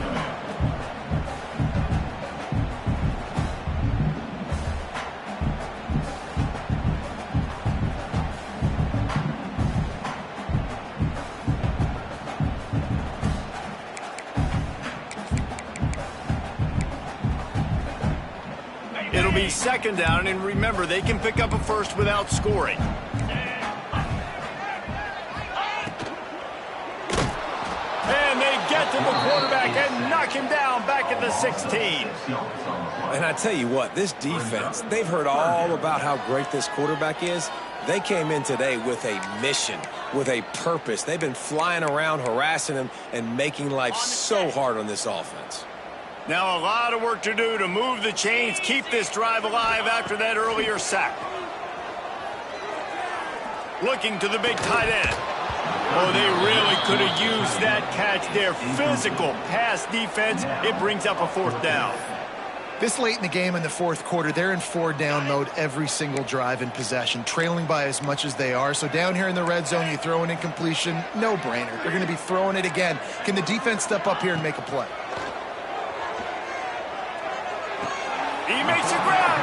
It'll be 2nd down, and remember, they can pick up a first without scoring. And they get to the quarterback and knock him down back at the 16. And I tell you what, this defense, they've heard all about how great this quarterback is. They came in today with a mission, with a purpose. They've been flying around, harassing him, and making life so hard on this offense. Now a lot of work to do to move the chains, keep this drive alive after that earlier sack. Looking to the big tight end. Oh, they really could have used that catch there. Physical pass defense. It brings up a 4th down. This late in the game in the 4th quarter, they're in 4-down mode every single drive in possession, trailing by as much as they are. So down here in the red zone, you throw an incompletion, no-brainer. They're going to be throwing it again. Can the defense step up here and make a play? He makes a grab.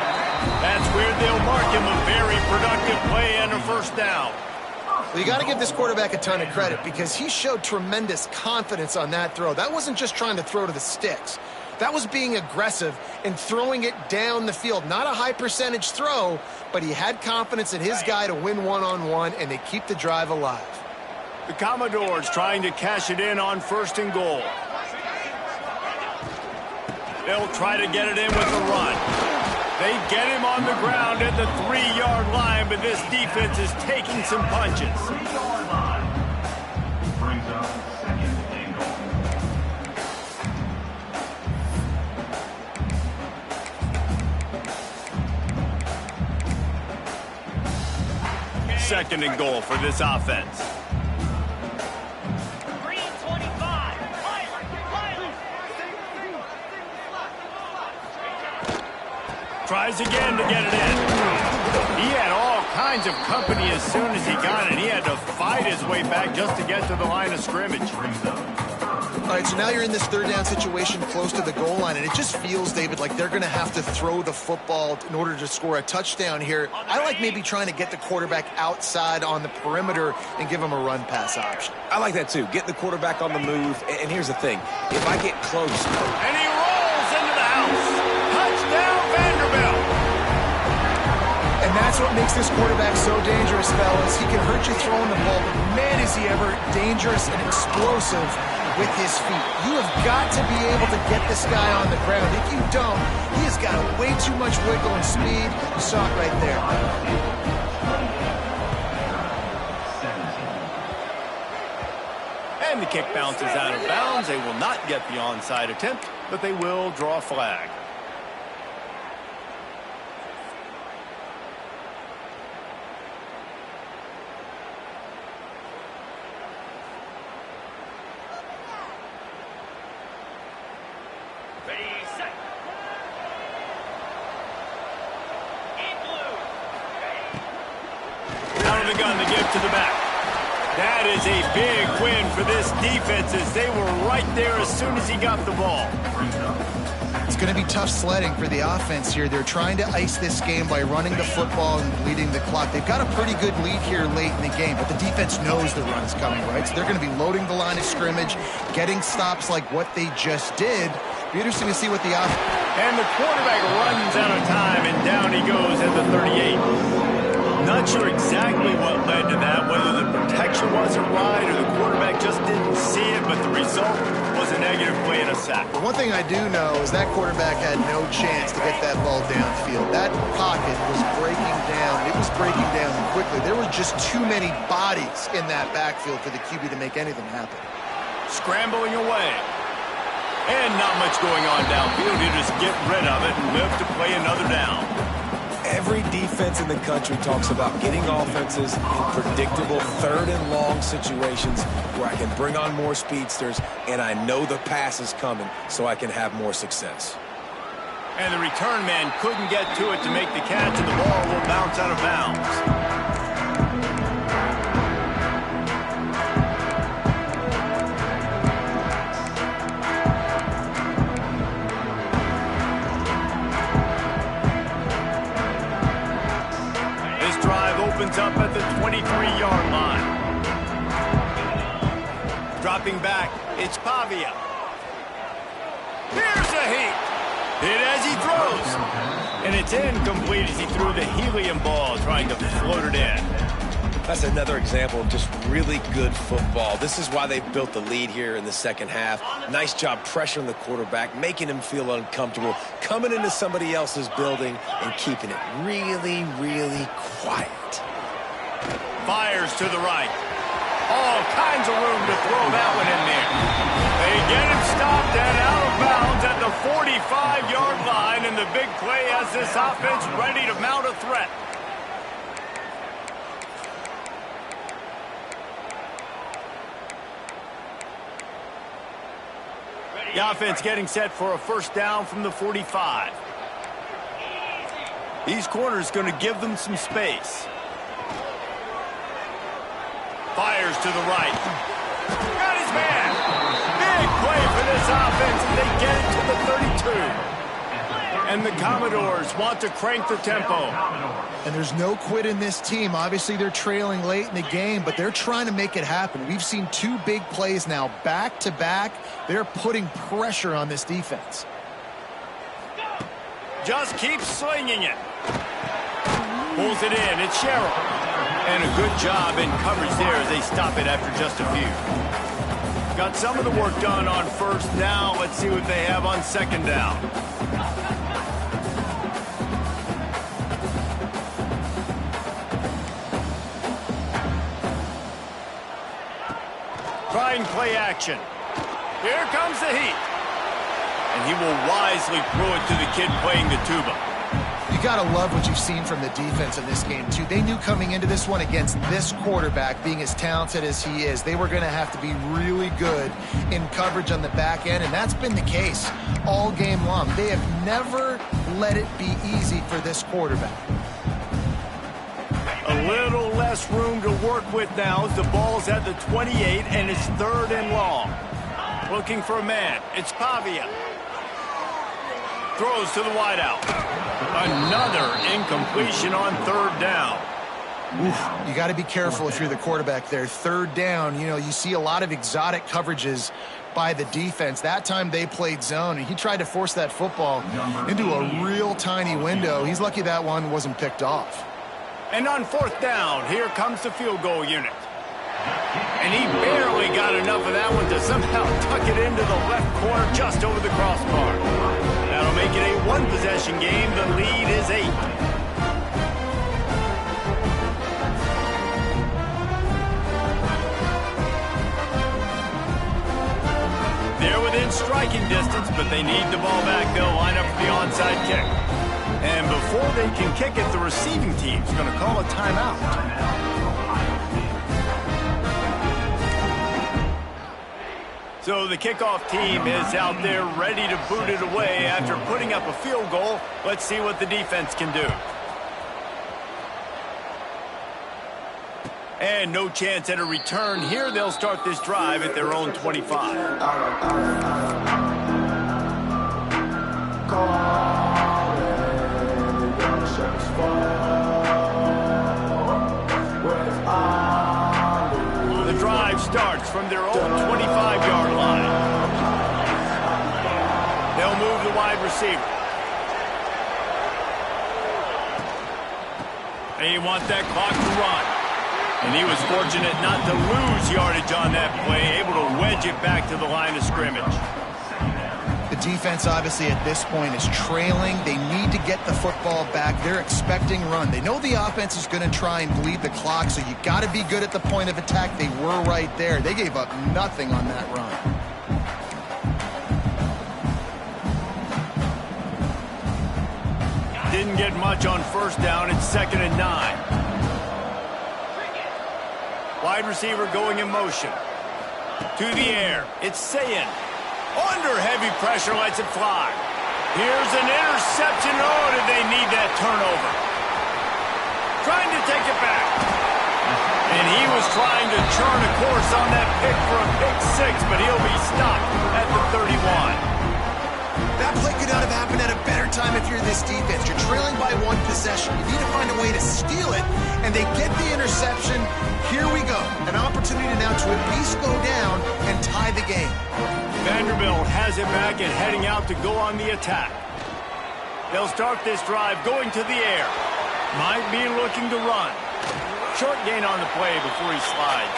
That's where they'll mark him a very productive play and a 1st down. Well, you got to give this quarterback a ton of credit because he showed tremendous confidence on that throw. That wasn't just trying to throw to the sticks. That was being aggressive and throwing it down the field. Not a high percentage throw, but he had confidence in his guy to win one-on-one, and they keep the drive alive. The Commodores trying to cash it in on 1st and goal. They'll try to get it in with the run. They get him on the ground at the 3-yard line, but this defense is taking some punches. 3-yard line. Brings up 2nd and goal. 2nd and goal for this offense. Tries again to get it in. He had all kinds of company as soon as he got it. He had to fight his way back just to get to the line of scrimmage. All right, so now you're in this 3rd-down situation close to the goal line, and it just feels, David, like they're going to have to throw the football in order to score a touchdown here. I like maybe trying to get the quarterback outside on the perimeter and give him a run-pass option. I like that, too. Get the quarterback on the move. And here's the thing. If I get close... And he rolls into the house. Touchdown, Vanderbilt. And that's what makes this quarterback so dangerous, fellas. He can hurt you throwing the ball, but man, is he ever dangerous and explosive with his feet. You have got to be able to get this guy on the ground. If you don't, he has got way too much wiggle and speed. You saw it right there. And the kick bounces out of bounds. They will not get the onside attempt. but they will draw a flag. Out of the gun to give to the back. That is a big win for this defense as they were right there as soon as he got the ball. It's going to be tough sledding for the offense here. They're trying to ice this game by running the football and bleeding the clock. They've got a pretty good lead here late in the game, but the defense knows the run's coming, right? So they're going to be loading the line of scrimmage, getting stops like what they just did. Be interesting to see what the offense... And the quarterback runs out of time, and down he goes at the 38. Not sure exactly what led to that, whether the protection wasn't right or the quarterback just didn't see it, but the result was a negative play and a sack. But one thing I do know is that quarterback had no chance to get that ball downfield. That pocket was breaking down. It was breaking down quickly. There were just too many bodies in that backfield for the QB to make anything happen. Scrambling away. And not much going on downfield. You just get rid of it and live to play another down. Every defense in the country talks about getting offenses in predictable third and long situations where I can bring on more speedsters and I know the pass is coming so I can have more success. And the return man couldn't get to it to make the catch, and the ball will bounce out of bounds. Opens up at the 23-yard line. Dropping back, it's Pavia. Here's a heat. Hit as he throws. And it's incomplete as he threw the helium ball, trying to float it in. That's another example of just really good football. This is why they built the lead here in the second half. Nice job pressuring the quarterback, making him feel uncomfortable, coming into somebody else's building and keeping it really, really quiet. Fires to the right. All kinds of room to throw that one in there. They get him stopped and out of bounds at the 45-yard line, and the big play has this offense ready to mount a threat. The offense getting set for a first down from the 45. These corners going to give them some space. Fires to the right. Got his man. Big play for this offense, and they get it to the 32. And the Commodores want to crank the tempo. And there's no quit in this team. Obviously, they're trailing late in the game, but they're trying to make it happen. We've seen two big plays now, back-to-back. They're putting pressure on this defense. Just keep slinging it. Pulls it in. It's Sherrill. And a good job in coverage there as they stop it after just a few. Got some of the work done on first. Now let's see what they have on second down. Trying play action. Here comes the heat. And he will wisely throw it to the kid playing the tuba. You got to love what you've seen from the defense in this game, too. They knew coming into this one against this quarterback, being as talented as he is, they were going to have to be really good in coverage on the back end, and that's been the case all game long. They have never let it be easy for this quarterback. A little less room to work with now as the ball's at the 28, and it's third and long. Looking for a man. It's Pavia. Throws to the wideout. Another incompletion on third down. Oof, you got to be careful if you're the quarterback there. Third down, you know, you see a lot of exotic coverages by the defense. That time they played zone, and he tried to force that football into a real tiny window. He's lucky that one wasn't picked off. And on fourth down, here comes the field goal unit. And he barely got enough of that one to somehow tuck it into the left corner just over the crossbar. That'll make it a one-possession game. The lead is 8. They're within strike striking distance, but they need the ball back. They'll line up for the onside kick. And before they can kick it, the receiving team's going to call a timeout. So the kickoff team is out there ready to boot it away after putting up a field goal. Let's see what the defense can do. And no chance at a return here. They'll start this drive at their own 25. The drive starts from their own 25-yard line. They'll move the wide receiver. They want that clock to run. And he was fortunate not to lose yardage on that play, able to wedge it back to the line of scrimmage. The defense, obviously, at this point is trailing. They need to get the football back. They're expecting run. They know the offense is going to try and bleed the clock, so you got to be good at the point of attack. They were right there. They gave up nothing on that run. Didn't get much on first down. It's 2nd and 9. Wide receiver going in motion. To the air. It's Sayin. Under heavy pressure, lets it fly. Here's an interception. Oh, did they need that turnover. Trying to take it back. And he was trying to churn a course on that pick for a pick six, but he'll be stopped at the 31. That play could not have happened at a better time if you're this defense. You're trailing by one possession. You need to find a way to steal it, and they get the interception. Here we go. An opportunity now to at least go down and tie the game. Vanderbilt has it back and heading out to go on the attack. They'll start this drive going to the air. Might be looking to run. Short gain on the play before he slides.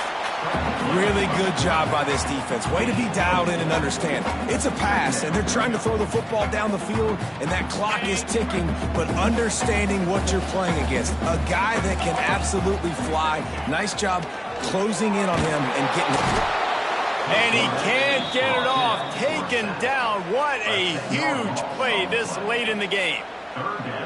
Really good job by this defense. Way to be dialed in and understand. It's a pass, and they're trying to throw the football down the field, and that clock is ticking, but understanding what you're playing against. A guy that can absolutely fly. Nice job closing in on him and getting it. And he can't get it off. Taken down. What a huge play this late in the game.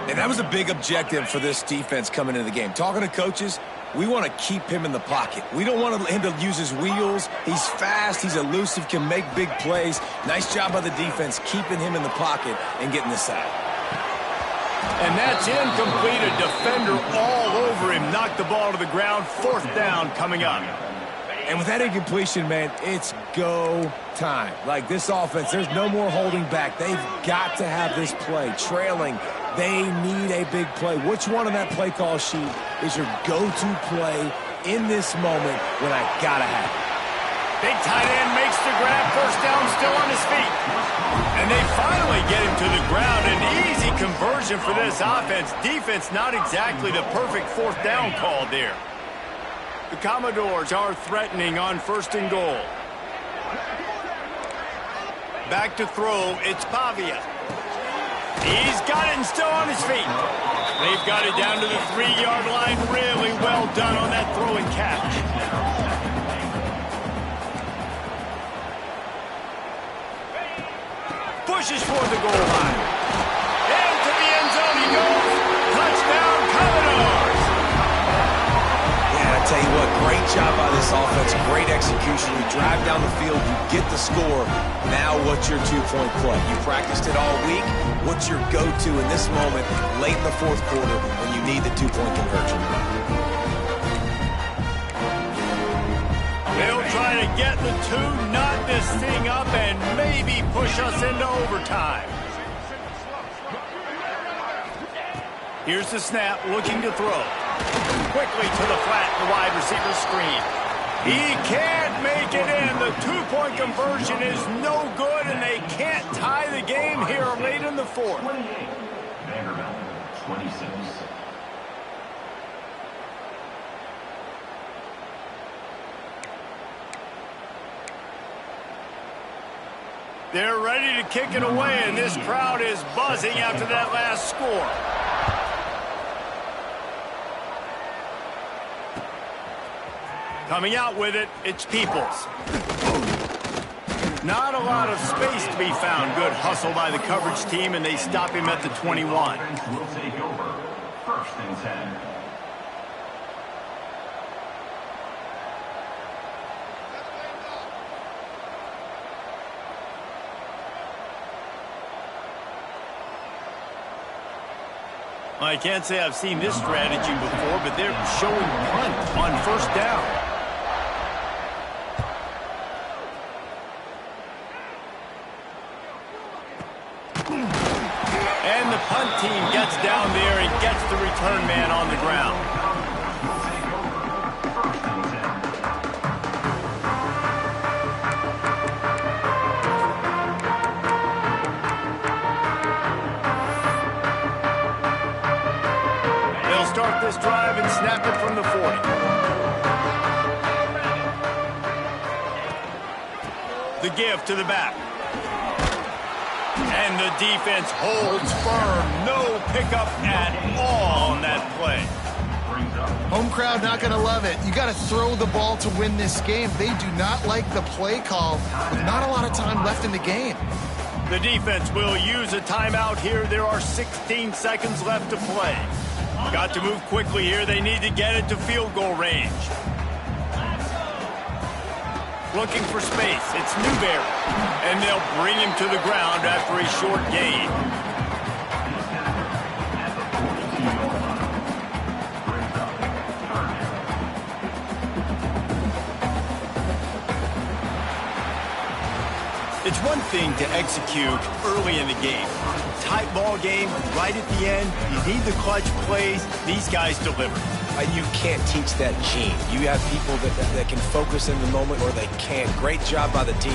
And that was a big objective for this defense coming into the game. Talking to coaches, we want to keep him in the pocket. We don't want him to use his wheels. He's fast. He's elusive, can make big plays. Nice job by the defense keeping him in the pocket and getting the sack. And that's incomplete. A defender all over him. Knocked the ball to the ground. 4th down coming up. And with that incompletion, man, it's go time. Like this offense, there's no more holding back. They've got to have this play. Trailing, they need a big play. Which one on that play call sheet is your go-to play in this moment when I got to have it? Big tight end makes the grab. 1st down, still on his feet. And they finally get him to the ground. An easy conversion for this offense. Defense not exactly the perfect 4th down call there. The Commodores are threatening on 1st and goal. Back to throw, it's Pavia. He's got it and still on his feet. They've got it down to the 3-yard line. Really well done on that throw and catch. Pushes for the goal line. Into the end zone he goes. Touchdown, Commodores. Yeah, I tell you what, great job by this offense. Great execution. You drive down the field, you get the score. Now what's your 2-point play? You practiced it all week. What's your go-to in this moment late in the 4th quarter when you need the 2-point conversion? They'll try to get the 2, knot this thing up, and maybe push us into overtime. Here's the snap, looking to throw. Quickly to the flat, the wide receiver screen. He can't make it in. The 2-point conversion is no good, and they can't tie the game here late in the 4th. Vanderbilt, 26. They're ready to kick it away, and this crowd is buzzing after that last score. Coming out with it, it's Peoples. Not a lot of space to be found. Good hustle by the coverage team, and they stop him at the 21. Will take over. First and 10. I can't say I've seen this strategy before, but they're showing punt on first down. And the punt team gets down there and gets the return man on the ground. They'll start this drive and snap it from the 40. The give to the back. And the defense holds firm. No pickup at all on that play. Home crowd not going to love it. You got to throw the ball to win this game. They do not like the play call with not a lot of time left in the game. The defense will use a timeout here. There are 16 seconds left to play. Got to move quickly here. They need to get it to field goal range. Looking for space. It's Newberry. And they'll bring him to the ground after a short gain. It's one thing to execute early in the game. Tight ball game, right at the end. You need the clutch plays. These guys deliver. You can't teach that gene. You have people that can focus in the moment or they can't. Great job by the team.